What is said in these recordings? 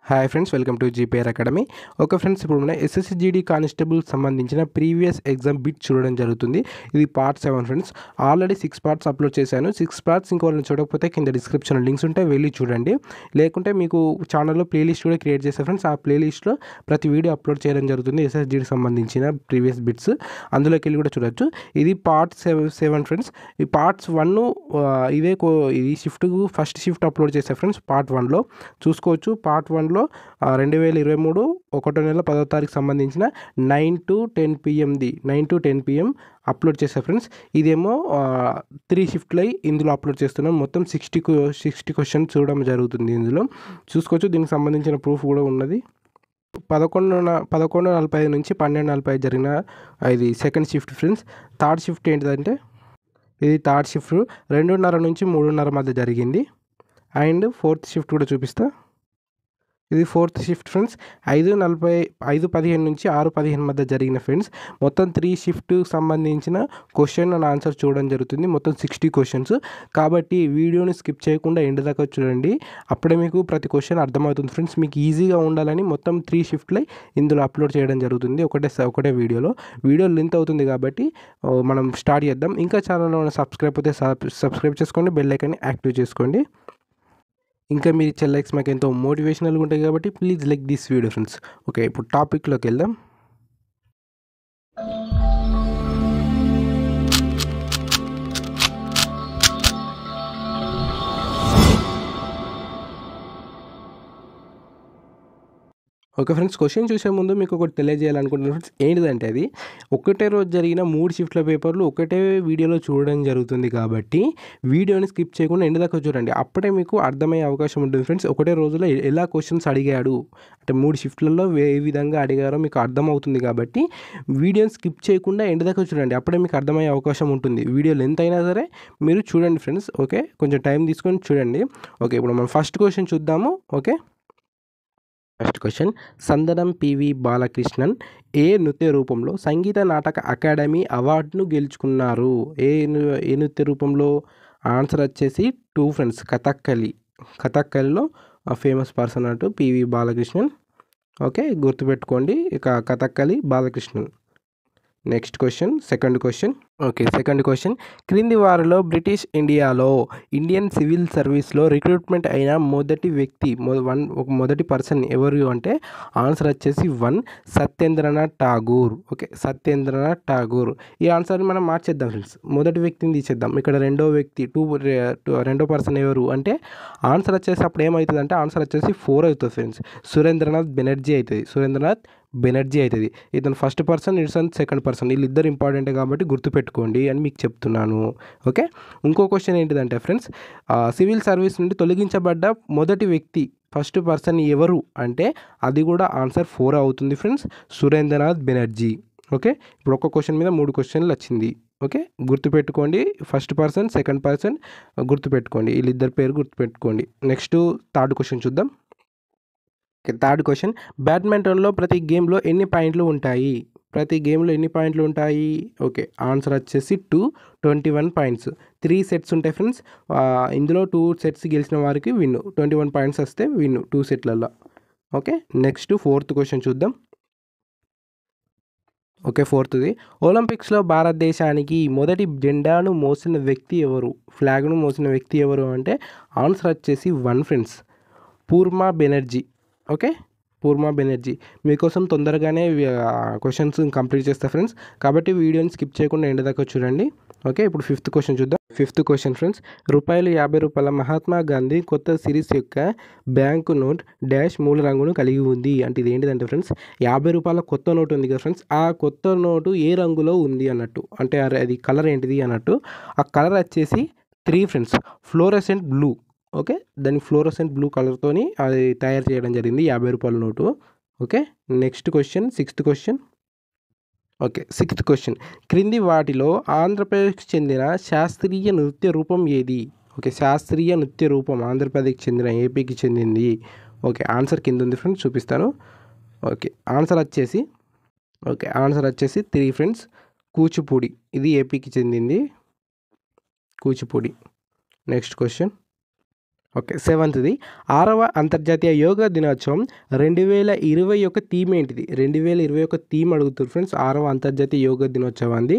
Hi friends, welcome to GPR academy. Okay friends, ఇప్పుడు మన SSC GD constable సంబంధించిన previous exam bit చూడడం జరుగుతుంది. ఇది part 7 friends. Already 6 parts upload చేశాను. 6 పార్ట్స్ ఇంకోళ్ళని చూడకపోతే కింద డిస్క్రిప్షన్లో లింక్స్ ఉంటాయి, వెళ్ళి చూడండి. లేకుంటే మీకు ఛానల్లో ప్లేలిస్ట్ కూడా క్రియేట్ చేశాను ఫ్రెండ్స్. ఆ ప్లేలిస్ట్లో ప్రతి వీడియో అప్లోడ్ చేయడం జరుగుతుంది ఎస్ఎస్సి జీడీ సంబంధించిన ప్రీవియస్ బిట్స్. అందులోకి వెళ్ళి కూడా చూడొచ్చు. ఇది పార్ట్ 7 ఫ్రెండ్స్. ఈ పార్ట్స్ 1 ఇది ఫస్ట్ షిఫ్ట్ అప్లోడ్ చేశాను ఫ్రెండ్స్. పార్ట్ 1లో చూసుకోవచ్చు. పార్ట్ 1లో 2023 1వ నెల 10వ తారీఖు సంబంధించిన 9 to 10 PM అప్లోడ్ చేశాను ఫ్రెండ్స్. ఇదేమో 3 షిఫ్ట్లు అయి ఇందులో అప్లోడ్ చేస్తున్నాం. మొత్తం 60 క్వశ్చన్స్ చూడడం జరుగుతుంది. ఇందులో చూసుకోవచ్చు. దీనికి సంబంధించిన ప్రూఫ్ కూడా ఉన్నది. 11:45 నుంచి 12:45 జరిగిన ఇది second shift friends. Third shift ఏంటిదంటే ఇది థర్డ్ షిఫ్ట్ 2:30 నుంచి 3:30 మధ్య జరిగింది. అండ్ ఫోర్త్ షిఫ్ట్ కూడా చూపిస్తా. ఇది ఫోర్త్ షిఫ్ట్ ఫ్రెండ్స్. 5:15 నుంచి 6:15 మధ్య జరిగిన ఫ్రెండ్స్. మొత్తం 3 షిఫ్ట్ సంబంధించిన క్వశ్చన్ అండ్ ఆన్సర్ చూడడం జరుగుతుంది. మొత్తం 60 క్వశ్చన్స్. కాబట్టి వీడియోని స్కిప్ చేయకుండా ఎండ్ దాకా చూడండి. అప్పుడే మీకు ప్రతి క్వశ్చన్ అర్థమవుతుంది ఫ్రెండ్స్. మీకు ఈజీగా ఉండాలని మొత్తం 3 షిఫ్ట్లై ఇందులో అప్లోడ్ చేయడం జరుగుతుంది ఒకటే వీడియోలో. వీడియో లెంత్ అవుతుంది కాబట్టి మనం స్టార్ట్ చేద్దాం. ఇంకా ఛానల్లో సబ్స్క్రైబ్ అయితే సబ్స్క్రైబ్ చేసుకోండి, బెల్ ఐకాన్ని యాక్టివ్ చేసుకోండి. ఇంకా మీరు ఇచ్చే లైక్స్ మాకు ఎంతో మోటివేషనల్గా ఉంటాయి కాబట్టి please like this video friends. Okay, ఇప్పుడు టాపిక్లోకి వెళ్దాం. ఓకే ఫ్రెండ్స్, క్వశ్చన్ చూసే ముందు మీకు ఒకటి తెలియజేయాలనుకుంటున్నాను ఫ్రెండ్స్. ఏంటిదంటే అది ఒకటే రోజు జరిగిన 3 షిఫ్ట్ల పేపర్లు ఒకటే వీడియోలో చూడడం జరుగుతుంది కాబట్టి వీడియోని స్కిప్ చేయకుండా ఎండ్ దాకా చూడండి. అప్పుడే మీకు అర్థమయ్యే అవకాశం ఉంటుంది ఫ్రెండ్స్. ఒకటే రోజులో ఎలా క్వశ్చన్స్ అడిగాడు అంటే 3 షిఫ్ట్లలో ఏ విధంగా అడిగారో మీకు అర్థమవుతుంది కాబట్టి వీడియోని స్కిప్ చేయకుండా ఎండ్ దాకా చూడండి. అప్పుడే మీకు అర్థమయ్యే అవకాశం ఉంటుంది. వీడియో లెంత్ అయినా సరే మీరు చూడండి ఫ్రెండ్స్. ఓకే, కొంచెం టైం తీసుకొని చూడండి. ఓకే, ఇప్పుడు మనం ఫస్ట్ క్వశ్చన్ చూద్దాము. Okay, first question. సందనం పివి బాలకృష్ణన్ ఏ నృత్య రూపంలో సంగీత నాటక అకాడమీ అవార్డును గెలుచుకున్నారు? ఏ నృత్య రూపంలో? ఆన్సర్ వచ్చేసి 2 ఫ్రెండ్స్. కథక్కలిలో ఫేమస్ పర్సన్ అంటూ పివి బాలకృష్ణన్. ఓకే, గుర్తుపెట్టుకోండి. ఇక Kathakali Balakrishnan. Next question, second question. Okay, second question. క్రింది వారిలో బ్రిటిష్ ఇండియాలో ఇండియన్ సివిల్ సర్వీస్లో రిక్రూట్మెంట్ అయిన మొదటి పర్సన్ ఎవరు అంటే ఆన్సర్ వచ్చేసి 1 సత్యేంద్రనాథ్ ఠాగూర్. ఓకే, సత్యేంద్రనాథ్ ఠాగూర్. ఈ ఆన్సర్ని మనం మార్చేద్దాం ఫ్రెండ్స్. మొదటి వ్యక్తిని తీసేద్దాం. ఇక్కడ రెండో వ్యక్తి రెండో పర్సన్ ఎవరు అంటే ఆన్సర్ వచ్చేసి అప్పుడు ఏమవుతుంది అంటే ఆన్సర్ వచ్చేసి 4 అవుతుంది ఫ్రెండ్స్. సురేంద్రనాథ్ బెనర్జీ అవుతుంది. ఇతను ఫస్ట్ పర్సన్, ఇతను సెకండ్ పర్సన్. వీళ్ళిద్దరు ఇంపార్టెంట్ కాబట్టి గుర్తుపెట్టుకోండి అని మీకు చెప్తున్నాను. ఓకే, ఇంకో క్వశ్చన్ ఏంటిదంటే ఫ్రెండ్స్, సివిల్ సర్వీస్ నుండి తొలగించబడ్డ మొదటి వ్యక్తి ఫస్ట్ పర్సన్ ఎవరు అంటే అది కూడా ఆన్సర్ 4 అవుతుంది ఫ్రెండ్స్. సురేంద్రనాథ్ బెనర్జీ. ఓకే, ఇప్పుడు ఒక్క క్వశ్చన్ మీద 3 క్వశ్చన్లు వచ్చింది. ఓకే, గుర్తుపెట్టుకోండి. ఫస్ట్ పర్సన్, సెకండ్ పర్సన్ గుర్తుపెట్టుకోండి. వీళ్ళిద్దరి పేరు గుర్తుపెట్టుకోండి. నెక్స్ట్ థర్డ్ క్వశ్చన్ చూద్దాం. Third question. బ్యాడ్మింటన్లో ప్రతి గేమ్లో ఎన్ని పాయింట్లు ఉంటాయి? ఓకే, ఆన్సర్ వచ్చేసి 21 పాయింట్స్. 3 సెట్స్ ఉంటాయి ఫ్రెండ్స్. ఇందులో 2 సెట్స్ గెలిచిన వారికి విన్. 21 పాయింట్స్ వస్తే విన్ 2 సెట్లలో. ఓకే, నెక్స్ట్ ఫోర్త్ క్వశ్చన్ చూద్దాం. ఓకే, ఫోర్త్ది. ఒలింపిక్స్లో భారతదేశానికి మొదటి జెండాను మోసిన వ్యక్తి ఎవరు? ఫ్లాగ్ను మోసిన వ్యక్తి ఎవరు అంటే ఆన్సర్ వచ్చేసి 1 ఫ్రెండ్స్. పూర్మా బెనర్జీ. ఓకే, పూర్మా బెనర్జీ. మీకోసం తొందరగానే క్వశ్చన్స్ కంప్లీట్ చేస్తా ఫ్రెండ్స్. కాబట్టి వీడియోని స్కిప్ చేయకుండా ఎండ్ దాకా చూడండి. ఓకే, ఇప్పుడు ఫిఫ్త్ క్వశ్చన్ చూద్దాం. Fifth question friends. ₹50 Mahatma Gandhi కొత్త సిరీస్ యొక్క బ్యాంకు నోట్ డాష్ మూల రంగును కలిగి ఉంది అంటే ఇది ఏంటిదంటే ఫ్రెండ్స్ ₹50 కొత్త నోట్ ఉంది కదా ఫ్రెండ్స్. ఆ కొత్త నోటు ఏ రంగులో ఉంది అన్నట్టు. అంటే అది కలర్ ఏంటిది అన్నట్టు. ఆ కలర్ వచ్చేసి 3 ఫ్రెండ్స్. Fluorescent blue. ఓకే, దాని ఫ్లోరోసెంట్ బ్లూ కలర్తోని అది తయారు చేయడం జరిగింది ₹50 note. Okay, next question, sixth question. Okay, sixth question. క్రింది వాటిలో ఆంధ్రప్రదేశ్కి చెందిన శాస్త్రీయ నృత్య రూపం ఏది? ఓకే, శాస్త్రీయ నృత్య రూపం ఆంధ్రప్రదేశ్కి చెందిన, ఏపీకి చెందింది. ఓకే, ఆన్సర్ కింద ఉంది ఫ్రెండ్స్, చూపిస్తాను. ఓకే, ఆన్సర్ వచ్చేసి 3 ఫ్రెండ్స్. కూచిపూడి. ఇది ఏపీకి చెందింది, కూచిపూడి. Next question. ఓకే. సెవెంత్‌ది 6వ అంతర్జాతీయ యోగా దినోత్సవం 2021 థీమ్ ఏంటిది? 2021 థీమ్ అడుగుతుర్రు ఫ్రెండ్స్. 6వ అంతర్జాతీయ యోగా దినోత్సవంది.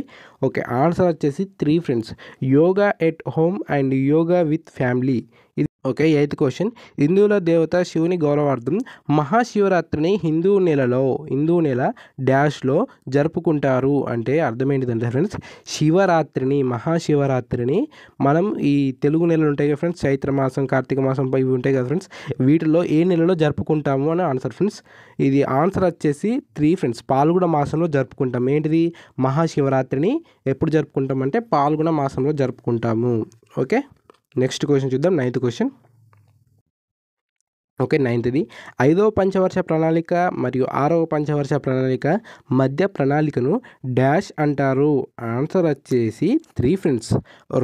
ఓకే. ఆన్సర్ వచ్చేసి 3 friends. Yoga at home and yoga with family. ఇది ఓకే. Eighth question. హిందువుల దేవత శివుని గౌరవార్థం మహాశివరాత్రిని హిందూ నెల డాష్‌లో జరుపుకుంటారు అంటే అర్థం ఏంటిదంటే ఫ్రెండ్స్, మహాశివరాత్రిని మనం ఈ తెలుగు నెలలు ఉంటాయి కదా ఫ్రెండ్స్, చైత్ర మాసం, కార్తీక మాసం ఇవి ఉంటాయి కదా ఫ్రెండ్స్, వీటిలో ఏ నెలలో జరుపుకుంటాము అని ఆన్సర్ ఫ్రెండ్స్. ఇది ఆన్సర్ వచ్చేసి 3 ఫ్రెండ్స్. పాల్గొన మాసంలో జరుపుకుంటాం. ఏంటిది? మహాశివరాత్రిని ఎప్పుడు జరుపుకుంటాం అంటే పాల్గొన మాసంలో జరుపుకుంటాము. ఓకే. నెక్స్ట్ క్వెషన్ చూద్దాం. Ninth question. ఓకే. నైన్త్‌ది 5వ పంచవర్ష ప్రణాళిక మరియు 6వ పంచవర్ష ప్రణాళిక మధ్య ప్రణాళికను డాష్ అంటారు. ఆన్సర్ వచ్చేసి 3 ఫ్రెండ్స్.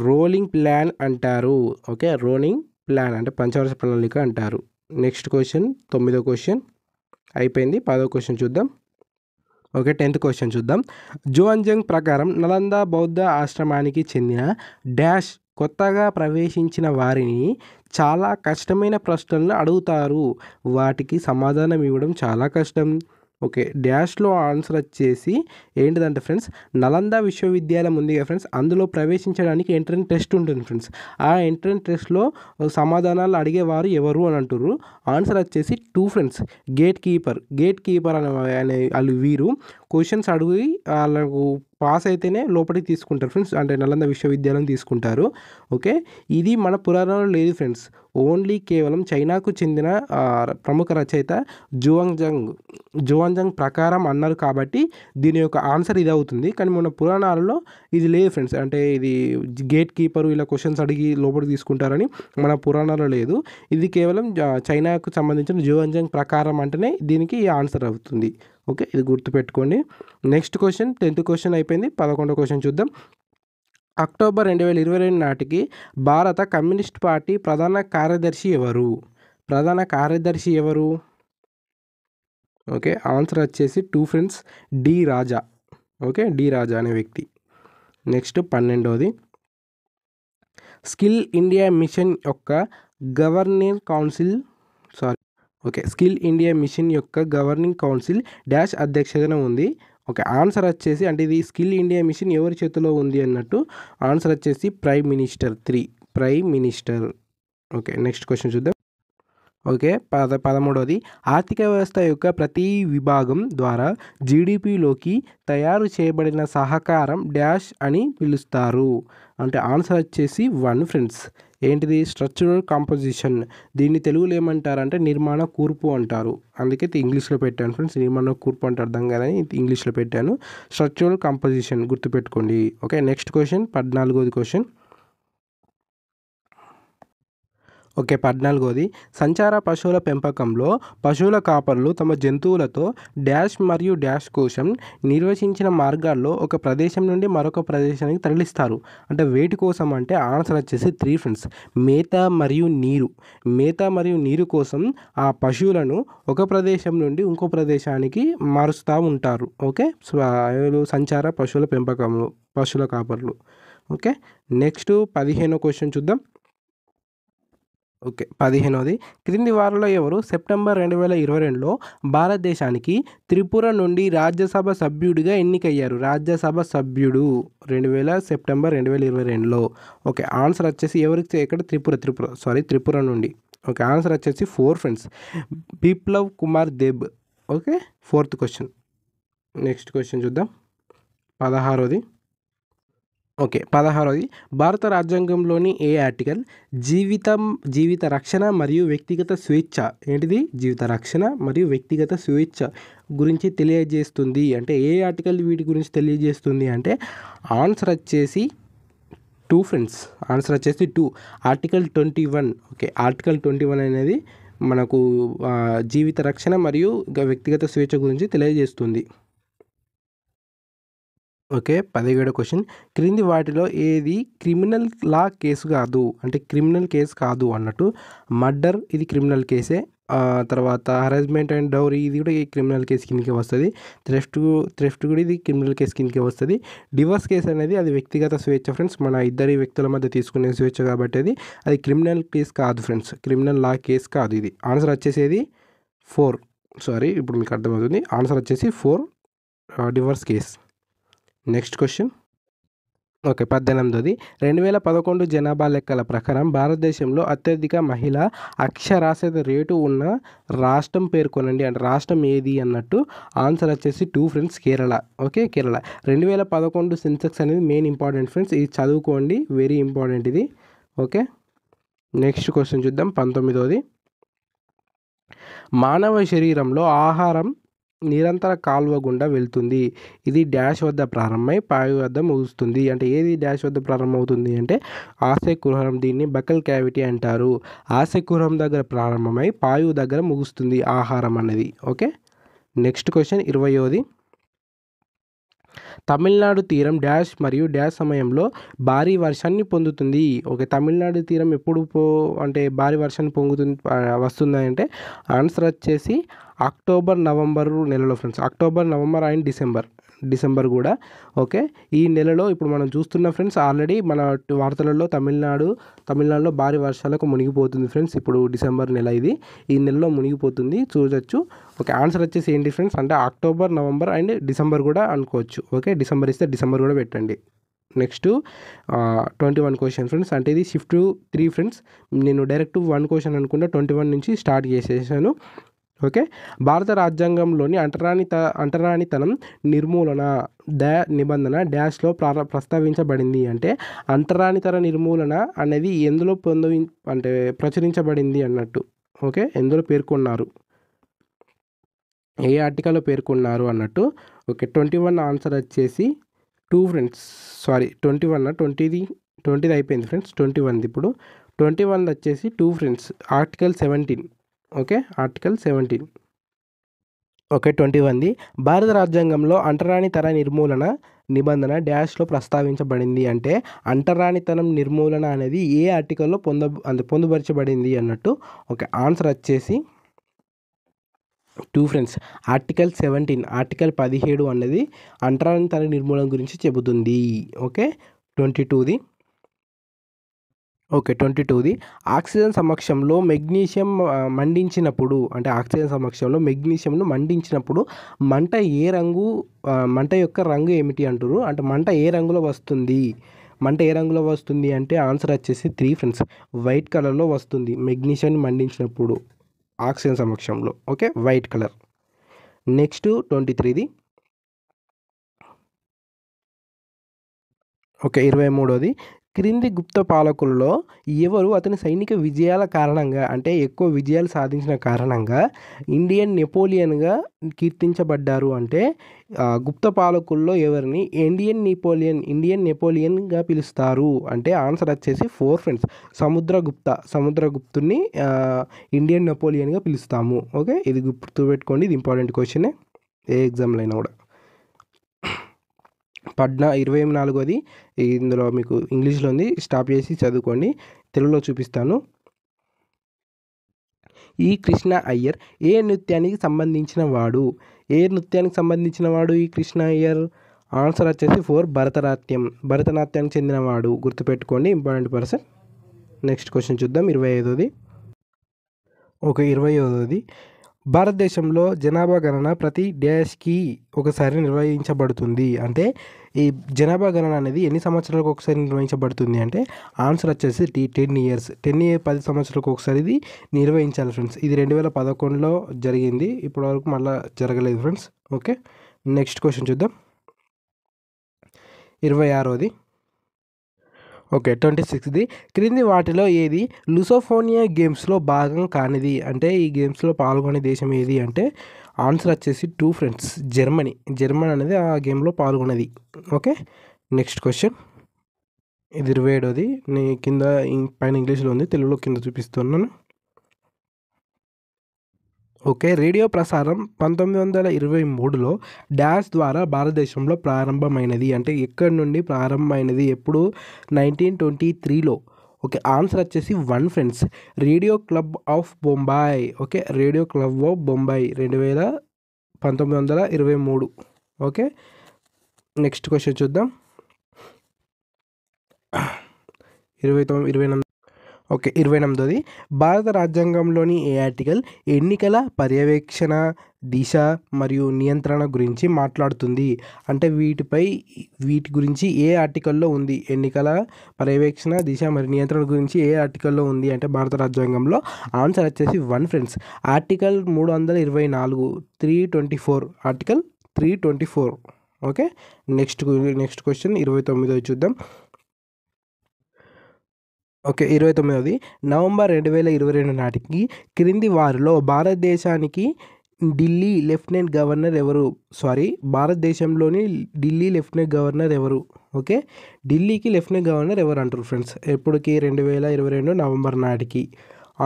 రోలింగ్ ప్లాన్ అంటారు. ఓకే. రోలింగ్ ప్లాన్ అంటే పంచవర్ష ప్రణాళిక అంటారు. నెక్స్ట్ క్వెషన్ 9వ క్వెషన్ అయిపోయింది. 10వ క్వెషన్ చూద్దాం. ఓకే. 10th క్వెషన్ చూద్దాం. జువాన్జంగ్ ప్రకారం నలంద బౌద్ధ ఆశ్రమానికి చెందిన డాష్ కొత్తగా ప్రవేశించిన వారిని చాలా కష్టమైన ప్రశ్నలను అడుగుతారు. వాటికి సమాధానం ఇవ్వడం చాలా కష్టం. ఓకే. డాష్‌లో ఆన్సర్ వచ్చేసి ఏంటిదంటే ఫ్రెండ్స్, నలంద విశ్వవిద్యాలయం ఉంది కదా ఫ్రెండ్స్, అందులో ప్రవేశించడానికి ఎంట్రన్స్ టెస్ట్ ఉంటుంది ఫ్రెండ్స్. ఆ ఎంట్రన్స్ టెస్ట్‌లో సమాధానాలు అడిగేవారు ఎవరు అని అంటుర్రు. ఆన్సర్ వచ్చేసి 2 ఫ్రెండ్స్. గేట్ కీపర్ అనే వాళ్ళు వీరు క్వశ్చన్స్ అడిగి వాళ్ళకు పాస్ అయితేనే లోపలికి తీసుకుంటారు ఫ్రెండ్స్. అంటే నలంద విశ్వవిద్యాలయం తీసుకుంటారు. ఓకే. ఇది మన పురాణంలో లేదు ఫ్రెండ్స్. ఓన్లీ కేవలం చైనాకు చెందిన ప్రముఖ రచయిత జువాన్జంగ్ ప్రకారం అన్నారు కాబట్టి దీని యొక్క ఆన్సర్ ఇది అవుతుంది. కానీ మన పురాణాలలో ఇది లేదు ఫ్రెండ్స్. అంటే ఇది గేట్ కీపరు ఇలా క్వశ్చన్స్ అడిగి లోపలికి తీసుకుంటారని మన పురాణాలలో లేదు. ఇది కేవలం చైనాకు సంబంధించిన జువాన్జంగ్ ప్రకారం అంటేనే దీనికి ఆన్సర్ అవుతుంది. ఓకే. ఇది గుర్తుపెట్టుకోండి. నెక్స్ట్ క్వెషన్ 10th క్వెషన్ అయిపోయింది. 11వ క్వెషన్ చూద్దాం. అక్టోబర్ 2022 నాటికి భారత కమ్యూనిస్ట్ పార్టీ ప్రధాన కార్యదర్శి ఎవరు? ఓకే. ఆన్సర్ వచ్చేసి 2 ఫ్రెండ్స్. డి రాజా. ఓకే. డి రాజా అనే వ్యక్తి. నెక్స్ట్ 12వది స్కిల్ ఇండియా మిషన్ యొక్క గవర్నింగ్ కౌన్సిల్ డాష్ అధ్యక్షతన ఉంది. ఓకే. ఆన్సర్ వచ్చేసి అంటే ఇది స్కిల్ ఇండియా మిషన్ ఎవరి చేతిలో ఉంది అన్నట్టు. ఆన్సర్ వచ్చేసి prime minister. Okay. Next question చూద్దాం. ఓకే. 13వది ఆర్థిక వ్యవస్థ యొక్క ప్రతి విభాగం ద్వారా జీడిపిలోకి తయారు చేయబడిన సహకారం డాష్ అని పిలుస్తారు. అంటే ఆన్సర్ వచ్చేసి 1 ఫ్రెండ్స్. ఏంటిది? Structural composition. దీన్ని తెలుగులో ఏమంటారంటే నిర్మాణ కూర్పు అంటారు. అందుకే ఇంగ్లీష్లో పెట్టాను ఫ్రెండ్స్. నిర్మాణ కూర్పు అంటే అర్థం కాదని ఇంగ్లీష్లో పెట్టాను. స్ట్రక్చరల్ కాంపోజిషన్ గుర్తుపెట్టుకోండి. ఓకే. నెక్స్ట్ క్వెషన్ 14వది క్వెషన్. ఓకే. 14వది సంచార పశువుల పెంపకంలో పశువుల కాపరులు తమ జంతువులతో డాష్ మరియు డాష్ కోసం నిర్వచించిన మార్గాల్లో ఒక ప్రదేశం నుండి మరొక ప్రదేశానికి తరలిస్తారు. అంటే వేటి కోసం అంటే ఆన్సర్ వచ్చేసి 3 ఫ్రెండ్స్. మేత మరియు నీరు కోసం ఆ పశువులను ఒక ప్రదేశం నుండి ఇంకో ప్రదేశానికి మారుస్తూ ఉంటారు. ఓకే. సంచార పశువుల పెంపకంలో పశువుల కాపరులు. ఓకే. నెక్స్ట్ 15వ క్వెషన్ చూద్దాం. ఓకే. 15వది క్రింది వారిలో ఎవరు సెప్టెంబర్ 2022లో భారతదేశానికి త్రిపుర నుండి రాజ్యసభ సభ్యుడిగా ఎన్నికయ్యారు? సెప్టెంబర్ 2022లో. ఓకే. ఆన్సర్ వచ్చేసి ఎవరికి ఇక్కడ త్రిపుర నుండి. ఓకే. ఆన్సర్ వచ్చేసి 4 friends. Biplab Kumar Deb. Okay. 4th question. Next question చూద్దాం. 16వది. ఓకే. 16వది భారత రాజ్యాంగంలోని ఏ ఆర్టికల్ జీవిత రక్షణ మరియు వ్యక్తిగత స్వేచ్ఛ ఏంటిది? జీవిత రక్షణ మరియు వ్యక్తిగత స్వేచ్ఛ గురించి తెలియజేస్తుంది. అంటే ఏ ఆర్టికల్ వీటి గురించి తెలియజేస్తుంది అంటే ఆన్సర్ వచ్చేసి 2 ఫ్రెండ్స్. ఆన్సర్ వచ్చేసి 2. ఆర్టికల్ 21. ఓకే. ఆర్టికల్ 21 అనేది మనకు జీవిత రక్షణ మరియు వ్యక్తిగత స్వేచ్ఛ గురించి తెలియజేస్తుంది. ఓకే. 17వ క్వెషన్. క్రింది వాటిలో ఏది క్రిమినల్ కేసు కాదు? అంటే క్రిమినల్ కేసు కాదు అన్నట్టు. మర్డర్ ఇది క్రిమినల్ కేసే. తర్వాత హరాస్మెంట్ అండ్ డౌరీ ఇది కూడా క్రిమినల్ కేసు కిందకే వస్తుంది. థ్రెఫ్ట్ కూడా ఇది క్రిమినల్ కేసు కిందకే వస్తుంది. డివోర్స్ కేసు అనేది అది వ్యక్తిగత స్వేచ్ఛ ఫ్రెండ్స్, మన ఇద్దరి వ్యక్తుల మధ్య తీసుకునే స్వేచ్ఛ కాబట్టి అది క్రిమినల్ కేసు కాదు ఫ్రెండ్స్, క్రిమినల్ లా కేసు కాదు. ఇది ఆన్సర్ వచ్చేసేది 4. సారీ, ఇప్పుడు మీకు అర్థమవుతుంది. ఆన్సర్ వచ్చేసి 4 divorce case. Next question. Okay, 18ది 2011 జనాభా లెక్కల ప్రకారం భారతదేశంలో అత్యధిక మహిళా అక్షరాస్యత రేటు ఉన్న రాష్ట్రం పేర్కొనండి. అంటే రాష్ట్రం ఏది అన్నట్టు. ఆన్సర్ వచ్చేసి 2 ఫ్రెండ్స్, కేరళ. ఓకే, కేరళ. 2011 సెన్సెక్స్ అనేది మెయిన్ ఇంపార్టెంట్ ఫ్రెండ్స్, ఇది చదువుకోండి, వెరీ ఇంపార్టెంట్ ఇది. ఓకే, నెక్స్ట్ క్వశ్చన్ చూద్దాం. 19ది మానవ శరీరంలో ఆహారం నిరంతర కాలువ గుండా వెళ్తుంది. ఇది డాష్ వద్ద ప్రారంభమై పాయు వద్ద ముగుస్తుంది. అంటే ఏది డాష్ వద్ద ప్రారంభమవుతుంది అంటే ఆశయ కుహరం. దీన్ని బకల్ క్యావిటీ అంటారు. ఆశయ కుహరం దగ్గర ప్రారంభమై పాయు దగ్గర ముగుస్తుంది ఆహారం అనేది. Okay, next question. 20ది తమిళనాడు తీరం డాష్ మరియు డాష్ సమయంలో భారీ వర్షాన్ని పొందుతుంది. ఓకే, తమిళనాడు తీరం ఎప్పుడు అంటే భారీ వర్షాన్ని వస్తుంది అంటే ఆన్సర్ వచ్చేసి అక్టోబర్ నవంబర్ నెలలో friends. October, November and December కూడా. ఓకే, ఈ నెలలో ఇప్పుడు మనం చూస్తున్న ఫ్రెండ్స్, ఆల్రెడీ మన వార్తలలో తమిళనాడులో భారీ వర్షాలకు మునిగిపోతుంది ఫ్రెండ్స్. ఇప్పుడు డిసెంబర్ నెల ఇది, ఈ నెలలో మునిగిపోతుంది చూడొచ్చు. ఓకే, ఆన్సర్ వచ్చేసి ఏంటి ఫ్రెండ్స్ అంటే అక్టోబర్, నవంబర్ అండ్ డిసెంబర్ కూడా అనుకోవచ్చు. ఓకే, డిసెంబర్ ఇస్తే డిసెంబర్ కూడా పెట్టండి. Next 21 question friends. అంటే ఇది షిఫ్ట్ 3 ఫ్రెండ్స్. నేను డైరెక్ట్ 1 క్వశ్చన్ అనుకుంటా 21 నుంచి స్టార్ట్ చేసేసాను. ఓకే, భారత రాజ్యాంగంలోని అంటరానితనం నిర్మూలన నిబంధన డాష్లో ప్రస్తావించబడింది. అంటే అంటరానితన నిర్మూలన అనేది ఎందులో అంటే ప్రచురించబడింది అన్నట్టు. ఓకే, ఎందులో పేర్కొన్నారు, ఏ ఆర్టికల్లో పేర్కొన్నారు అన్నట్టు. ఓకే, 21 ఆన్సర్ వచ్చేసి 2 ఫ్రెండ్స్. సారీ, 20ది అయిపోయింది ఫ్రెండ్స్. 21ది ఇప్పుడు 21 వచ్చేసి 2 friends, article 17. Okay, article 17. Okay, 21ది భారత రాజ్యాంగంలో అంటరానితన నిర్మూలన నిబంధన డాష్లో ప్రస్తావించబడింది. అంటే అంటరానితనం నిర్మూలన అనేది ఏ ఆర్టికల్లో పొందుపరచబడింది అన్నట్టు. ఓకే, ఆన్సర్ వచ్చేసి 2 ఫ్రెండ్స్, ఆర్టికల్ 17. ఆర్టికల్ 17 అన్నది అంటరానితన నిర్మూలన గురించి చెబుతుంది. ఓకే, 22ది. ఓకే, 22ది ఆక్సిజన్ సమక్షంలో మెగ్నీషియం మండించినప్పుడు, అంటే ఆక్సిజన్ సమక్షంలో మెగ్నీషియంను మండించినప్పుడు మంట యొక్క రంగు ఏమిటి అంటారు. అంటే మంట ఏ రంగులో వస్తుంది అంటే ఆన్సర్ వచ్చేసి 3 ఫ్రెండ్స్, వైట్ కలర్లో వస్తుంది మెగ్నీషియాన్ని మండించినప్పుడు ఆక్సిజన్ సమక్షంలో. Okay, white colour. నెక్స్ట్ 23ది. ఓకే, 23ది క్రింది గుప్త పాలకుల్లో ఎవరు అతని సైనిక విజయాల కారణంగా, అంటే ఎక్కువ విజయాలు సాధించిన కారణంగా ఇండియన్ నెపోలియన్గా కీర్తించబడ్డారు. అంటే గుప్త పాలకుల్లో ఎవరిని ఇండియన్ నెపోలియన్గా పిలుస్తారు అంటే ఆన్సర్ వచ్చేసి 4 ఫ్రెండ్స్, సముద్రగుప్తుని ఇండియన్ నెపోలియన్గా పిలుస్తాము. ఓకే, ఇది గుర్తుపెట్టుకోండి, ఇది ఇంపార్టెంట్ క్వశ్చనే ఏ ఎగ్జామ్లో అయినా కూడా. 24ది ఇందులో మీకు ఇంగ్లీష్లో ఉంది, స్టాప్ చేసి చదువుకోండి, తెలుగులో చూపిస్తాను. ఈ కృష్ణ అయ్యర్ ఏ నృత్యానికి సంబంధించిన వాడు ఈ కృష్ణ అయ్యర్? ఆన్సర్ వచ్చేసి 4 భరతనాట్యానికి చెందినవాడు. గుర్తుపెట్టుకోండి, ఇంపార్టెంట్ పర్సన్. నెక్స్ట్ క్వశ్చన్ చూద్దాం. 25ది. ఓకే, 25ది భారతదేశంలో జనాభా గణన ప్రతి డాష్కి ఒకసారి నిర్వహించబడుతుంది. అంటే ఈ జనాభా గణన అనేది ఎన్ని సంవత్సరాలకు ఒకసారి నిర్వహించబడుతుంది అంటే ఆన్సర్ వచ్చేసి 10 ఇయర్స్. 10 సంవత్సరాలకు ఒకసారి ఇది నిర్వహించాలి ఫ్రెండ్స్. ఇది 2011లో జరిగింది, ఇప్పటివరకు మళ్ళీ జరగలేదు ఫ్రెండ్స్. ఓకే, నెక్స్ట్ క్వశ్చన్ చూద్దాం. 26ది. ఓకే, 26ది క్రింది వాటిలో ఏది లుసోఫోనియా గేమ్స్లో భాగం కానిది? అంటే ఈ గేమ్స్లో పాల్గొనే దేశం ఏది అంటే ఆన్సర్ వచ్చేసి 2 ఫ్రెండ్స్, జర్మనీ అనేది ఆ గేమ్లో పాల్గొన్నది. Okay, next question. ఇది 27ది. కింద పైన ఇంగ్లీష్లో ఉంది, తెలుగులో కింద చూపిస్తున్నాను. ఓకే, రేడియో ప్రసారం 1923లో డాష్ ద్వారా భారతదేశంలో ప్రారంభమైనది. అంటే ఎక్కడి నుండి ప్రారంభమైనది? ఎప్పుడు? 1923లో. ఓకే, ఆన్సర్ వచ్చేసి 1 friends. Radio club of Bombay. Okay, radio club of Bombay 1923. Okay, next question చూద్దాం. 29 ఓకే, 28ది భారత రాజ్యాంగంలోని ఏ ఆర్టికల్ ఎన్నికల పర్యవేక్షణ, దిశ మరియు నియంత్రణ గురించి మాట్లాడుతుంది? అంటే వీటి గురించి ఏ ఆర్టికల్లో ఉంది? ఎన్నికల పర్యవేక్షణ, దిశ మరియు నియంత్రణ గురించి ఏ ఆర్టికల్లో ఉంది అంటే భారత రాజ్యాంగంలో? ఆన్సర్ వచ్చేసి 1 friends. Article 324, 324, article 324. Okay, next question 29ది చూద్దాం. ఓకే, 29ది నవంబర్ 2022 నాటికి క్రింది వారిలో భారతదేశానికి ఢిల్లీ లెఫ్టినెంట్ గవర్నర్ ఎవరు? భారతదేశంలోని ఢిల్లీ లెఫ్టినెంట్ గవర్నర్ ఎవరు? ఓకే, ఢిల్లీకి లెఫ్టినెంట్ గవర్నర్ ఎవరు అంటారు ఫ్రెండ్స్? ఎప్పటికి 2022 నవంబర్ నాటికి.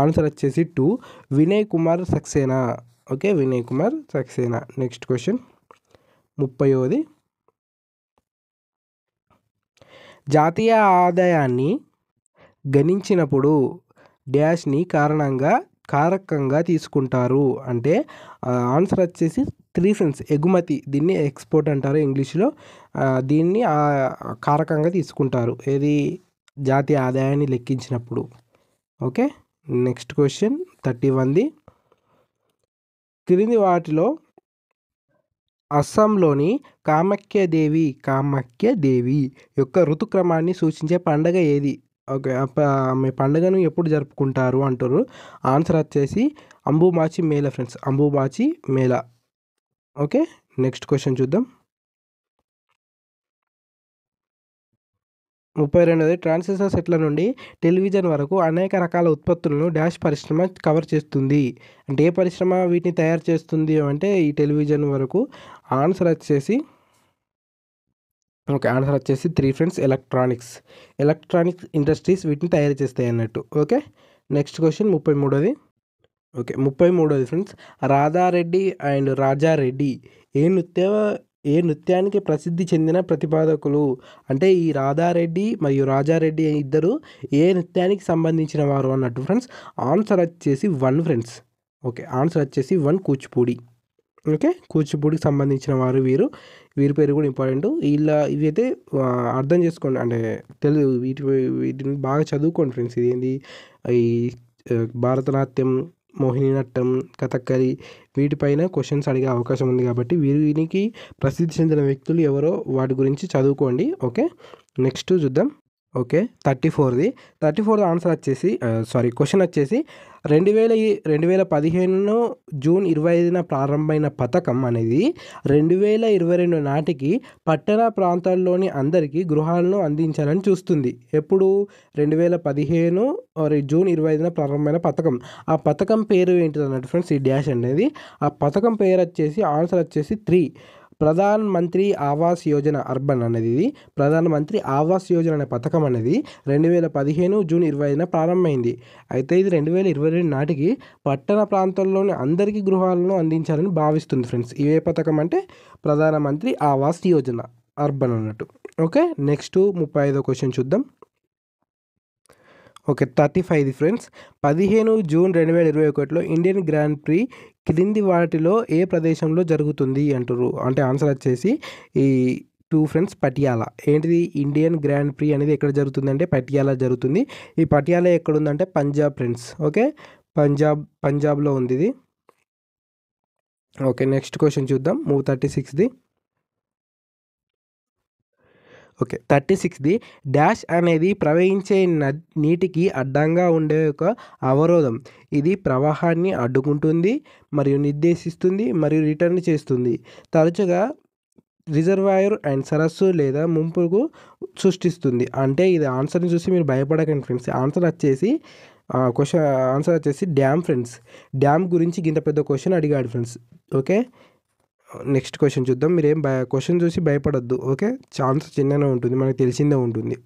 ఆన్సర్ వచ్చేసి 2 Vinay Kumar Saxena. Okay, Vinay Kumar Saxena. Next question 30ది జాతీయ ఆదాయాన్ని గణించినప్పుడు డాష్ని కారకంగా తీసుకుంటారు అంటే ఆన్సర్ వచ్చేసి 3 ఫ్రెండ్స్. ఎగుమతి, దీన్ని ఎక్స్పోర్ట్ అంటారు ఇంగ్లీష్లో. దీన్ని కారకంగా తీసుకుంటారు ఏది? జాతీయ ఆదాయాన్ని లెక్కించినప్పుడు. ఓకే, నెక్స్ట్ క్వశ్చన్ 31ది క్రింది వాటిలో అస్సాంలోని కామాఖ్యాదేవి యొక్క ఋతుక్రమాన్ని సూచించే పండగ ఏది? ఓకే, ఆమె పండుగను ఎప్పుడు జరుపుకుంటారు అంటారు? ఆన్సర్ వచ్చేసి Ambubachi Mela friends, Ambubachi Mela. Okay, next question చూద్దాం. 32ది ట్రాన్సిస్టర్ సెట్ల నుండి టెలివిజన్ వరకు అనేక రకాల ఉత్పత్తులను డాష్ పరిశ్రమ కవర్ చేస్తుంది అంటే ఏ పరిశ్రమ వీటిని తయారు చేస్తుంది అంటే ఈ టెలివిజన్ వరకు? ఆన్సర్ వచ్చేసి 3 ఫ్రెండ్స్. ఎలక్ట్రానిక్స్ ఇండస్ట్రీస్ వీటిని తయారు చేస్తాయి అన్నట్టు. ఓకే, నెక్స్ట్ క్వశ్చన్ 33ది. ఓకే, 33ది ఫ్రెండ్స్. రాధారెడ్డి అండ్ రాజారెడ్డి ఏ నృత్యానికి ప్రసిద్ధి చెందిన ప్రతిపాదకులు? అంటే ఈ రాధారెడ్డి మరియు రాజారెడ్డి ఇద్దరు ఏ నృత్యానికి సంబంధించిన వారు అన్నట్టు ఫ్రెండ్స్? ఆన్సర్ వచ్చేసి 1 ఫ్రెండ్స్. ఓకే, ఆన్సర్ వచ్చేసి 1 కూచిపూడి. ఓకే, కూచిపూడికి సంబంధించిన వారు వీరి పేరు కూడా ఇంపార్టెంట్. ఇవైతే అర్థం చేసుకోండి అంటే వీటిని బాగా చదువుకోండి ఫ్రెండ్స్. ఇదేంటి ఈ భారతనాట్యం, మోహినియాట్టం, కథక్కలి వీటిపైన క్వశ్చన్స్ అడిగే అవకాశం ఉంది కాబట్టి వీరికి ప్రసిద్ధి చెందిన వ్యక్తులు ఎవరో వాటి గురించి చదువుకోండి. ఓకే, నెక్స్ట్ చూద్దాం. ఓకే, 34ది ఆన్సర్ వచ్చేసి క్వశ్చన్ వచ్చేసి 2015 జూన్ 25న ప్రారంభమైన పథకం అనేది 2022 నాటికి పట్టణ ప్రాంతాల్లోని అందరికీ గృహాలను అందించాలని చూస్తుంది. ఎప్పుడు? 2015 జూన్ 25న ప్రారంభమైన పథకం. ఆ పథకం పేరు ఏంటిది అన్నట్టు ఫ్రెండ్స్? ఈ డాష్ అనేది ఆ పథకం పేరు వచ్చేసి ఆన్సర్ వచ్చేసి 3 ప్రధాన్ మంత్రి ఆవాస్ యోజన అర్బన్ అనేది. ఇది ప్రధాన మంత్రి ఆవాస్ యోజన అనే పథకం అనేది 2015 జూన్ 25న ప్రారంభమైంది. అయితే ఇది 2022 నాటికి పట్టణ ప్రాంతాల్లోని అందరికీ గృహాలను అందించాలని భావిస్తుంది ఫ్రెండ్స్. ఇవే పథకం అంటే ప్రధాన మంత్రి ఆవాస్ యోజన అర్బన్ అన్నట్టు. ఓకే, నెక్స్ట్ 35వ క్వశ్చన్ చూద్దాం. ఓకే, 35ది ఫ్రెండ్స్. 15 జూన్ 2021లో ఇండియన్ గ్రాండ్ ప్రీ క్రింది వాటిలో ఏ ప్రదేశంలో జరుగుతుంది అంటారు? అంటే ఆన్సర్ వచ్చేసి ఈ 2 ఫ్రెండ్స్ పటియాలా. ఏంటిది? ఇండియన్ గ్రాండ్ ప్రీ అనేది ఎక్కడ జరుగుతుంది అంటే పటియాలా జరుగుతుంది. ఈ పటియాలా ఎక్కడుందంటే పంజాబ్ ఫ్రెండ్స్. ఓకే, పంజాబ్లో ఉంది ఇది. ఓకే, నెక్స్ట్ క్వశ్చన్ చూద్దాం. 36ది. ఓకే, 36ది డాష్ అనేది ప్రవహించే నీటికి అడ్డంగా ఉండే ఒక అవరోధం. ఇది ప్రవాహాన్ని అడ్డుకుంటుంది మరియు నిర్దేశిస్తుంది మరియు రిటర్న్ చేస్తుంది. తరచుగా రిజర్వాయర్ అండ్ సరస్సు లేదా ముంపుకు సృష్టిస్తుంది. అంటే ఇది ఆన్సర్ని చూసి మీరు భయపడకండి ఫ్రెండ్స్. ఆన్సర్ వచ్చేసి డ్యామ్ ఫ్రెండ్స్. డ్యామ్ గురించి ఇంత పెద్ద క్వశ్చన్ అడిగాడు ఫ్రెండ్స్. ఓకే, నెక్స్ట్ క్వశ్చన్ చూద్దాం. మీరేం క్వశ్చన్ చూసి భయపడద్దు. ఓకే, ఛాన్స్ చిన్ననే ఉంటుంది, మనకు తెలిసిందే ఉంటుంది.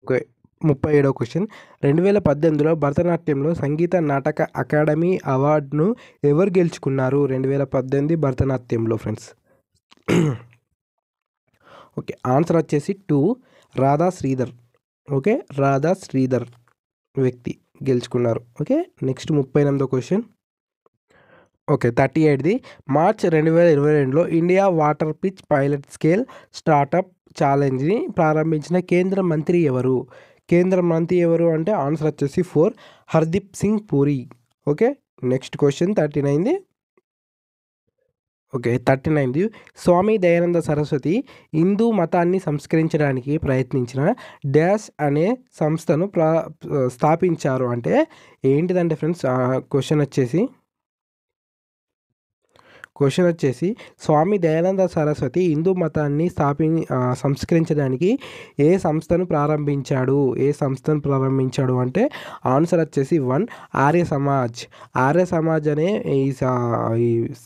Okay, 37వ question. 2018లో భరతనాట్యంలో Sangeet Natak academy అవార్డును ఎవరు గెలుచుకున్నారు? 2018 భరతనాట్యంలో ఫ్రెండ్స్. ఓకే, ఆన్సర్ వచ్చేసి 2 రాధా శ్రీధర్. ఓకే, రాధా శ్రీధర్. వ్యక్తి గెలుచుకున్నారు. ఓకే, నెక్స్ట్ 38వ క్వశ్చన్. ఓకే, 38ది. మార్చ్ 2022లో India water pitch pilot scale startup ఛాలెంజ్ని ప్రారంభించిన కేంద్ర మంత్రి ఎవరు? కేంద్ర మంత్రి ఎవరు అంటే ఆన్సర్ వచ్చేసి 4 Hardeep Singh Puri. Okay, next question 39ది. ఓకే, 39ది. స్వామి దయానంద సరస్వతి హిందూ మతాన్ని సంస్కరించడానికి ప్రయత్నించిన డాష్ అనే సంస్థను స్థాపించారు అంటే ఏంటిదంటే ఫ్రెండ్స్, క్వశ్చన్ వచ్చేసి స్వామి దయానంద సరస్వతి హిందూ మతాన్ని సంస్కరించడానికి ఏ సంస్థను ప్రారంభించాడు అంటే ఆన్సర్ వచ్చేసి 1 ఆర్య సమాజ్. ఆర్య సమాజ్ అనే ఈ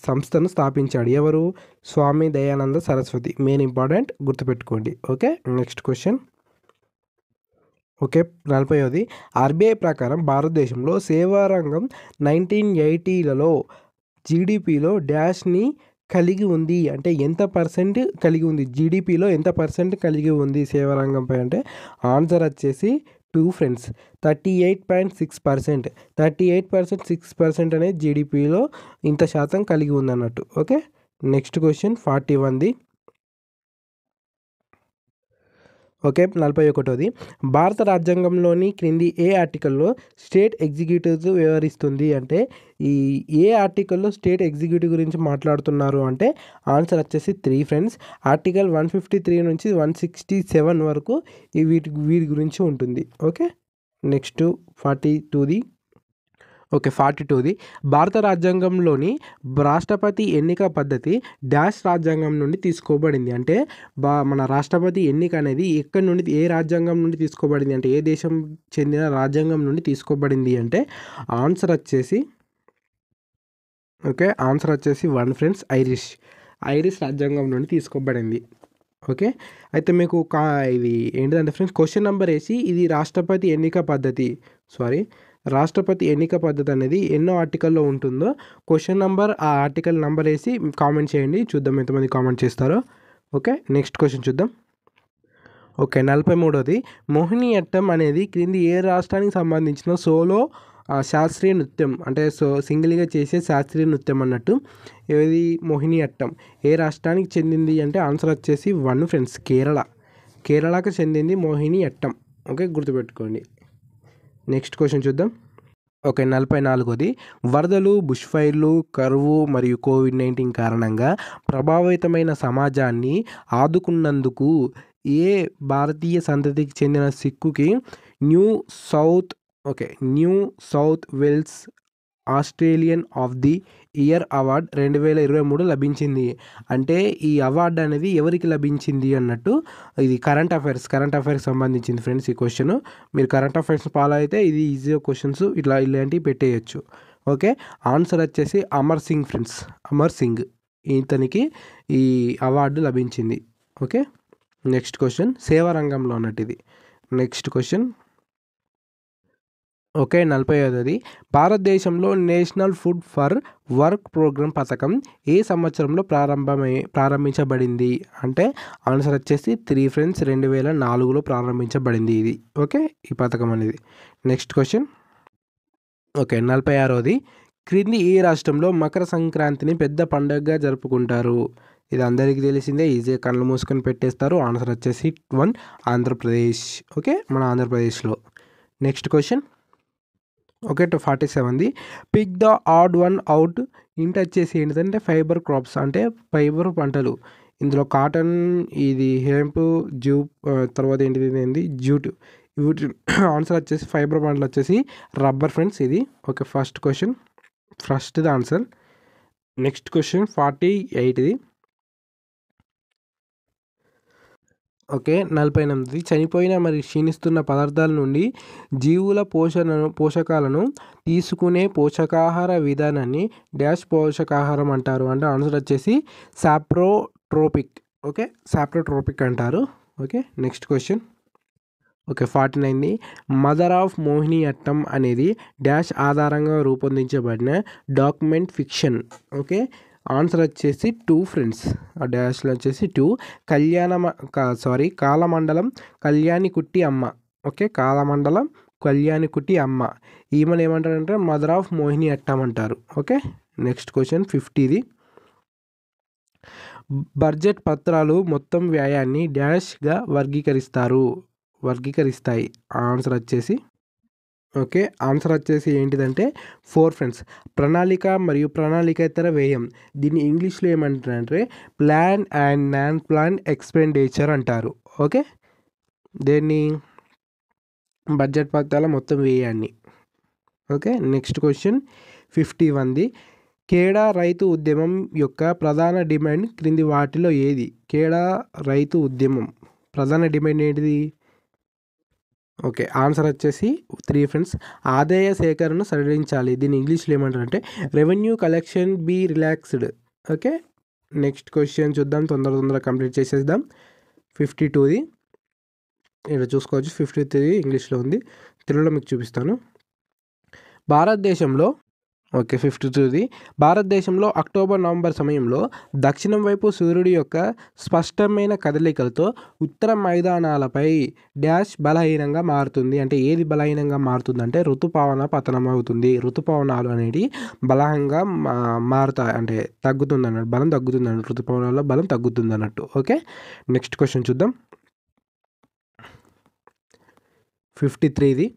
సంస్థను స్థాపించాడు ఎవరు? స్వామి దయానంద సరస్వతి. మెయిన్ ఇంపార్టెంట్, గుర్తుపెట్టుకోండి. Okay, next question. ఓకే, 40ది. ఆర్బీఐ ప్రకారం భారతదేశంలో సేవా రంగం 1980లలో జీడిపిలో డాష్ని కలిగి ఉంది అంటే ఎంత పర్సెంట్ కలిగి ఉంది? జీడిపిలో ఎంత పర్సెంట్ కలిగి ఉంది సేవా రంగంపై అంటే ఆన్సర్ వచ్చేసి 2 ఫ్రెండ్స్, 38.6%. 38.6% అనేది జీడిపిలో ఇంత శాతం కలిగి ఉంది అన్నట్టు. ఓకే, నెక్స్ట్ క్వశ్చన్ 41ది. ఓకే, 41ది. భారత రాజ్యాంగంలోని క్రింది ఏ ఆర్టికల్లో స్టేట్ ఎగ్జిక్యూటివ్ వ్యవహరిస్తుంది అంటే ఏ ఆర్టికల్లో స్టేట్ ఎగ్జిక్యూటివ్ గురించి మాట్లాడుతున్నారు అంటే ఆన్సర్ వచ్చేసి 3 ఫ్రెండ్స్. ఆర్టికల్ 153 నుంచి 167 వరకు వీటి గురించి ఉంటుంది. ఓకే, నెక్స్ట్ 42ది. ఓకే, 42ది. భారత రాజ్యాంగంలోని రాష్ట్రపతి ఎన్నిక పద్ధతి డాష్ రాజ్యాంగం నుండి తీసుకోబడింది అంటే మన రాష్ట్రపతి ఎన్నిక అనేది ఎక్కడి నుండి, ఏ రాజ్యాంగం నుండి తీసుకోబడింది అంటే ఏ దేశం చెందిన రాజ్యాంగం నుండి తీసుకోబడింది అంటే ఆన్సర్ వచ్చేసి 1 ఫ్రెండ్స్, ఐరిష్ రాజ్యాంగం నుండి తీసుకోబడింది. ఓకే, అయితే మీకు ఇది ఏంటిదంటే ఫ్రెండ్స్, క్వశ్చన్ నెంబర్ వేసి ఇది రాష్ట్రపతి ఎన్నిక పద్ధతి అనేది ఎన్నో ఆర్టికల్లో ఉంటుందో క్వశ్చన్ నెంబర్, ఆ ఆర్టికల్ నెంబర్ వేసి కామెంట్ చేయండి, చూద్దాం ఎంతమంది కామెంట్ చేస్తారో. ఓకే, నెక్స్ట్ క్వశ్చన్ చూద్దాం. ఓకే, 43ది. మోహినియట్టం అనేది క్రింది ఏ రాష్ట్రానికి సంబంధించిన సోలో శాస్త్రీయ నృత్యం అంటే సింగిల్గా చేసే శాస్త్రీయ నృత్యం అన్నట్టు. ఏది మోహినియట్టం ఏ రాష్ట్రానికి చెందింది అంటే ఆన్సర్ వచ్చేసి 1 ఫ్రెండ్స్, కేరళకు చెందింది మోహినియట్టం. ఓకే, గుర్తుపెట్టుకోండి. నెక్స్ట్ క్వశ్చన్ చూద్దాం. ఓకే, 44ది. వరదలు, బుష్ ఫైర్లు, కరువు మరియు కోవిడ్-19 కారణంగా ప్రభావితమైన సమాజాన్ని ఆదుకున్నందుకు ఏ భారతీయ సంతతికి చెందిన సిక్కుకి New South Wales Australian of the year award 2023 లభించింది అంటే ఈ అవార్డు అనేది ఎవరికి లభించింది అన్నట్టు. ఇది కరెంట్ అఫైర్స్ సంబంధించింది ఫ్రెండ్స్. ఈ క్వశ్చన్ మీరు కరెంట్ అఫైర్స్ ఫాలో అయితే ఇది ఈజీ క్వశ్చన్స్ ఇలాంటివి పెట్టేయచ్చు. ఓకే, ఆన్సర్ వచ్చేసి అమర్ సింగ్ ఫ్రెండ్స్, ఇతనికి ఈ అవార్డు లభించింది. ఓకే, నెక్స్ట్ క్వశ్చన్ సేవా రంగంలో అన్నట్టు ఇది. Next question. ఓకే, 45ది. భారతదేశంలో national food for work programme పథకం ఏ సంవత్సరంలో ప్రారంభించబడింది అంటే ఆన్సర్ వచ్చేసి 3 ఫ్రెండ్స్, 2004లో ప్రారంభించబడింది ఇది. ఓకే, ఈ పథకం అనేది. Next question. ఓకే, 46ది. క్రింది ఏ రాష్ట్రంలో మకర సంక్రాంతిని పెద్ద పండుగగా జరుపుకుంటారు? ఇది అందరికీ తెలిసిందే, ఈజీగా కళ్ళు మూసుకొని పెట్టేస్తారు. ఆన్సర్ వచ్చేసి 1 ఆంధ్రప్రదేశ్. ఓకే, మన ఆంధ్రప్రదేశ్లో. Next question. ఓకే, 47ది. Pick the odd one out ఇంట్ వచ్చేసి ఏంటంటే ఫైబర్ క్రాప్స్ అంటే ఫైబర్ పంటలు. ఇందులో కాటన్, ఇది హెంప్, తర్వాత ఏంటిది జూట్. వీటి ఆన్సర్ వచ్చేసి ఫైబర్ పంటలు వచ్చేసి రబ్బర్ ఫ్రెండ్స్ ఇది. ఓకే, ఫస్ట్ది ఆన్సర్. నెక్స్ట్ క్వశ్చన్ 48ది. ఓకే, 48ది. చనిపోయిన మరియు క్షీణిస్తున్న పదార్థాల నుండి జీవుల పోషకాలను తీసుకునే పోషకాహార విధానాన్ని డాష్ పోషకాహారం అంటారు అంటే ఆన్సర్ వచ్చేసి సాప్రోట్రోపిక్. ఓకే, సాప్రోట్రోపిక్ అంటారు. Okay, next question. ఓకే, 49ది. మదర్ ఆఫ్ మోహినియట్టం అనేది డాష్ ఆధారంగా రూపొందించబడిన డాక్యుమెంట్ ఫిక్షన్. ఓకే, ఆన్సర్ వచ్చేసి 2 ఫ్రెండ్స్, ఆ డాష్లో వచ్చేసి 2 కాలమండలం కళ్యాణి కుట్టి అమ్మ. ఓకే, కాలమండలం కళ్యాణికుట్టి అమ్మ. ఈమెను ఏమంటారంటే మదర్ ఆఫ్ మోహిని అట్టం అంటారు. ఓకే, నెక్స్ట్ క్వశ్చన్ 50ది. బడ్జెట్ పత్రాలు మొత్తం వ్యయాన్ని డాష్గా వర్గీకరిస్తాయి. ఆన్సర్ వచ్చేసి ఓకే, ఆన్సర్ వచ్చేసి ఏంటిదంటే 4 ఫ్రెండ్స్. ప్రణాళిక మరియు ప్రణాళికేతర వ్యయం. దీన్ని ఇంగ్లీష్లో ఏమంటారంటే plan and non plan expenditure అంటారు. ఓకే, దేన్ని బడ్జెట్ పత్రాల మొత్తం వ్యయాన్ని. ఓకే, నెక్స్ట్ క్వశ్చన్ 51ది. కేడా రైతు ఉద్యమం యొక్క ప్రధాన డిమాండ్ క్రింది వాటిలో ఏది? కేడా రైతు ఉద్యమం ప్రధాన డిమాండ్ ఏంటిది? ఓకే, ఆన్సర్ వచ్చేసి 3 ఫ్రెండ్స్. ఆదాయ సేకరణను సడలించాలి. దీన్ని ఇంగ్లీష్లో ఏమంటారంటే revenue collection be relaxed. Okay, next question చూద్దాం, తొందరగా కంప్లీట్ చేసేద్దాం. 52ది ఇక్కడ చూసుకోవచ్చు. 53 ఇంగ్లీష్లో ఉంది, తెలుగులో మీకు చూపిస్తాను. భారతదేశంలో ఓకే 52ది. భారతదేశంలో అక్టోబర్-నవంబర్ సమయంలో దక్షిణం వైపు సూర్యుడి యొక్క స్పష్టమైన కదలికలతో ఉత్తర మైదానాలపై డాష్ బలహీనంగా మారుతుంది. అంటే ఏది బలహీనంగా మారుతుందంటే ఋతుపవన పతనం అవుతుంది. ఋతుపవనాలు అనేవి బలంగా మారుతాయి, అంటే తగ్గుతుంది అన్నట్టు, బలం తగ్గుతుంది అన్నట్టు, ఋతుపవనాల్లో బలం తగ్గుతుంది అన్నట్టు. ఓకే, నెక్స్ట్ క్వశ్చన్ చూద్దాం. 53ది.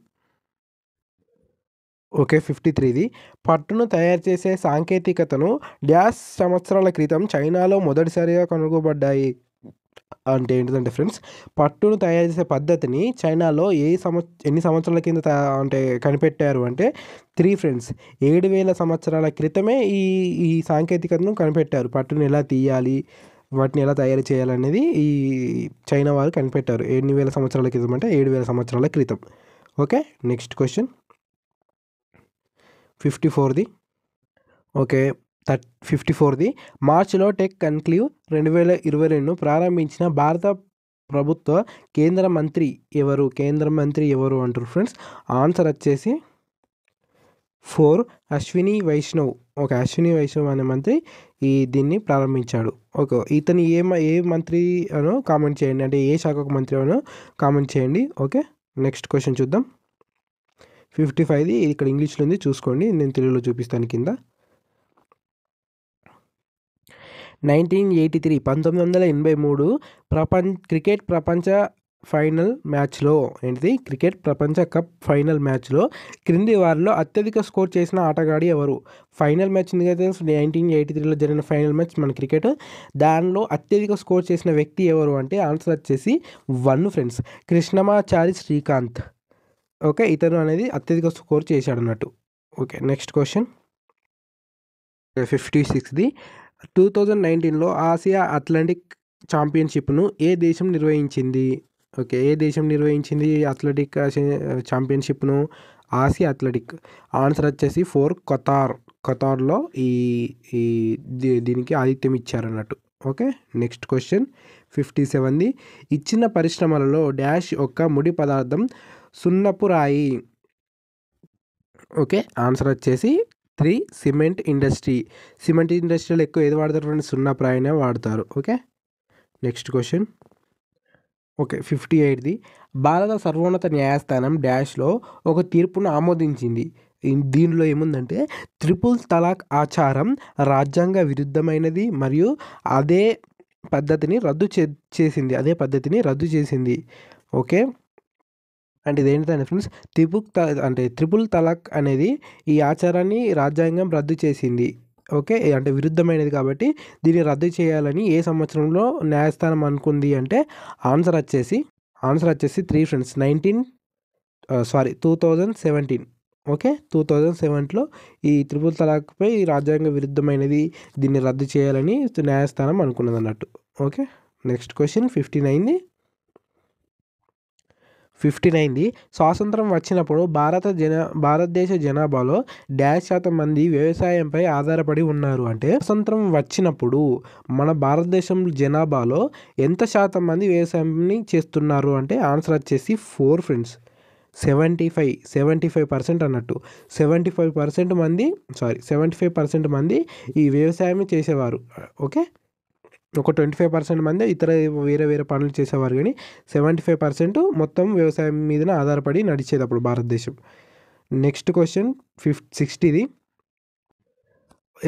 ఓకే 53ది. పట్టును తయారు చేసే సాంకేతికతను డాష్ సంవత్సరాల క్రితం చైనాలో మొదటిసారిగా కనుగొనబడ్డాయి. అంటే ఏంటిదంటే ఫ్రెండ్స్, పట్టును తయారు చేసే పద్ధతిని చైనాలో ఎన్ని సంవత్సరాల కింద అంటే కనిపెట్టారు అంటే 3 ఫ్రెండ్స్. 7000 సంవత్సరాల క్రితమే ఈ సాంకేతికతను కనిపెట్టారు. పట్టును ఎలా తీయాలి, వాటిని ఎలా తయారు చేయాలనేది ఈ చైనా వారు కనిపెట్టారు. ఎన్ని వేల సంవత్సరాల క్రితం అంటే 7000 సంవత్సరాల క్రితం. ఓకే, నెక్స్ట్ క్వశ్చన్ 54ది. ఓకే 54ది. మార్చిలో టెక్ కన్క్లేవ్ 2022ను ప్రారంభించిన భారత ప్రభుత్వ కేంద్ర మంత్రి ఎవరు అంటారు ఫ్రెండ్స్? ఆన్సర్ వచ్చేసి 4 అశ్విని వైష్ణవ్. ఓకే, అశ్విని వైష్ణవ్ అనే మంత్రి దీన్ని ప్రారంభించాడు. ఓకే, ఇతను ఏ మంత్రి అనో కామెంట్ చేయండి, అంటే ఏ శాఖకు మంత్రి అనో కామెంట్ చేయండి. ఓకే, నెక్స్ట్ క్వశ్చన్ చూద్దాం. 55ది ఇక్కడ ఇంగ్లీష్లో ఉంది, చూసుకోండి, నేను తెలుగులో చూపిస్తాను కింద. 1983 క్రికెట్ ప్రపంచ ఫైనల్ మ్యాచ్లో క్రికెట్ ప్రపంచ కప్ ఫైనల్ మ్యాచ్లో క్రింది వారిలో అత్యధిక స్కోర్ చేసిన ఆటగాడి ఎవరు? ఫైనల్ మ్యాచ్ ఉంది కదా 1983లో జరిగిన ఫైనల్ మ్యాచ్ మన క్రికెట్, దానిలో అత్యధిక స్కోర్ చేసిన వ్యక్తి ఎవరు అంటే ఆన్సర్ వచ్చేసి 1 ఫ్రెండ్స్, కృష్ణమాచారి శ్రీకాంత్. ఓకే, ఇతను అనేది అత్యధిక స్కోర్ చేశాడు అన్నట్టు. ఓకే, నెక్స్ట్ క్వశ్చన్ 56ది. 2019లో ఆసియా అథ్లెటిక్ ఛాంపియన్షిప్ను ఏ దేశం నిర్వహించింది? ఓకే, ఏ దేశం నిర్వహించింది అథ్లెటిక్ ఛాంపియన్షిప్ను? Asia athletic. ఆన్సర్ వచ్చేసి 4 ఖతార్లో దీనికి ఆతిథ్యం ఇచ్చారన్నట్టు. ఓకే, నెక్స్ట్ క్వశ్చన్ 57ది. ఇచ్చిన పరిశ్రమలలో డాష్ యొక్క ముడి పదార్థం సున్నపు రాయి. ఓకే, ఆన్సర్ వచ్చేసి 3 సిమెంట్ ఇండస్ట్రీలో ఎక్కువ ఏది వాడతారు ఫ్రెండ్స్? సున్నపు రాయినే వాడతారు. Okay, next question. ఓకే 58ది. భారత సర్వోన్నత న్యాయస్థానం డాష్లో ఒక తీర్పును ఆమోదించింది. దీనిలో ఏముందంటే ట్రిపుల్ తలాక్ ఆచారం రాజ్యాంగ విరుద్ధమైనది మరియు అదే పద్ధతిని రద్దు చేసింది. ఓకే, అంటే ఇదేంటంటే ఫ్రెండ్స్ ట్రిపుల్ తలాక్ అనేది ఈ ఆచారాన్ని రాజ్యాంగం రద్దు చేసింది. ఓకే, అంటే విరుద్ధమైనది కాబట్టి దీన్ని రద్దు చేయాలని ఏ సంవత్సరంలో న్యాయస్థానం అనుకుంది అంటే ఆన్సర్ వచ్చేసి 3 ఫ్రెండ్స్ 2017. ఓకే, 2007లో ఈ ట్రిపుల్ తలాక్పై రాజ్యాంగ విరుద్ధమైనది, దీన్ని రద్దు చేయాలని న్యాయస్థానం అనుకున్నది అన్నట్టు. ఓకే, నెక్స్ట్ క్వశ్చన్ 59ది. స్వాతంత్రం వచ్చినప్పుడు భారతదేశ జనాభాలో డాష్ శాతం మంది వ్యవసాయంపై ఆధారపడి ఉన్నారు. అంటే స్వాతంత్రం వచ్చినప్పుడు మన భారతదేశం జనాభాలో ఎంత శాతం మంది వ్యవసాయాన్ని చేస్తున్నారు అంటే ఆన్సర్ వచ్చేసి 4 ఫ్రెండ్స్, 75% అన్నట్టు. 75% మంది ఈ వ్యవసాయం చేసేవారు. ఓకే, ఒక 25% మంది ఇతర వేరే వేరే పనులు చేసేవారు కానీ 75% మొత్తం వ్యవసాయం మీదనే ఆధారపడి నడిచేది అప్పుడు భారతదేశం. Next question 60ది.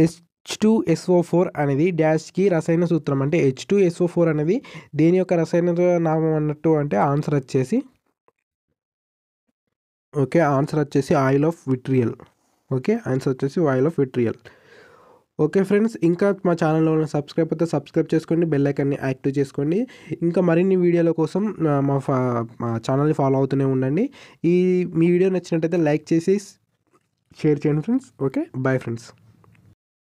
H2SO4 అనేది డాష్‌కి రసాయన సూత్రం. అంటే H2SO4 అనేది దేని యొక్క రసాయన నామం అన్నట్టు అంటే ఆన్సర్ వచ్చేసి ఓకే. ఆన్సర్ వచ్చేసి oil of vitriol. Okay. Answer వచ్చేసి oil of vitriol. Okay friends, ఇంకా మా ఛానల్లో సబ్స్క్రైబ్ అయితే సబ్స్క్రైబ్ చేసుకోండి, బెల్ ఐకాన్ని యాక్టివ్ చేసుకోండి. ఇంకా మరిన్ని వీడియోల కోసం మా ఛానల్ని ఫాలో అవుతూనే ఉండండి. మీ వీడియో నచ్చినట్టయితే లైక్ చేసి షేర్ చేయండి ఫ్రెండ్స్. Okay, bye friends.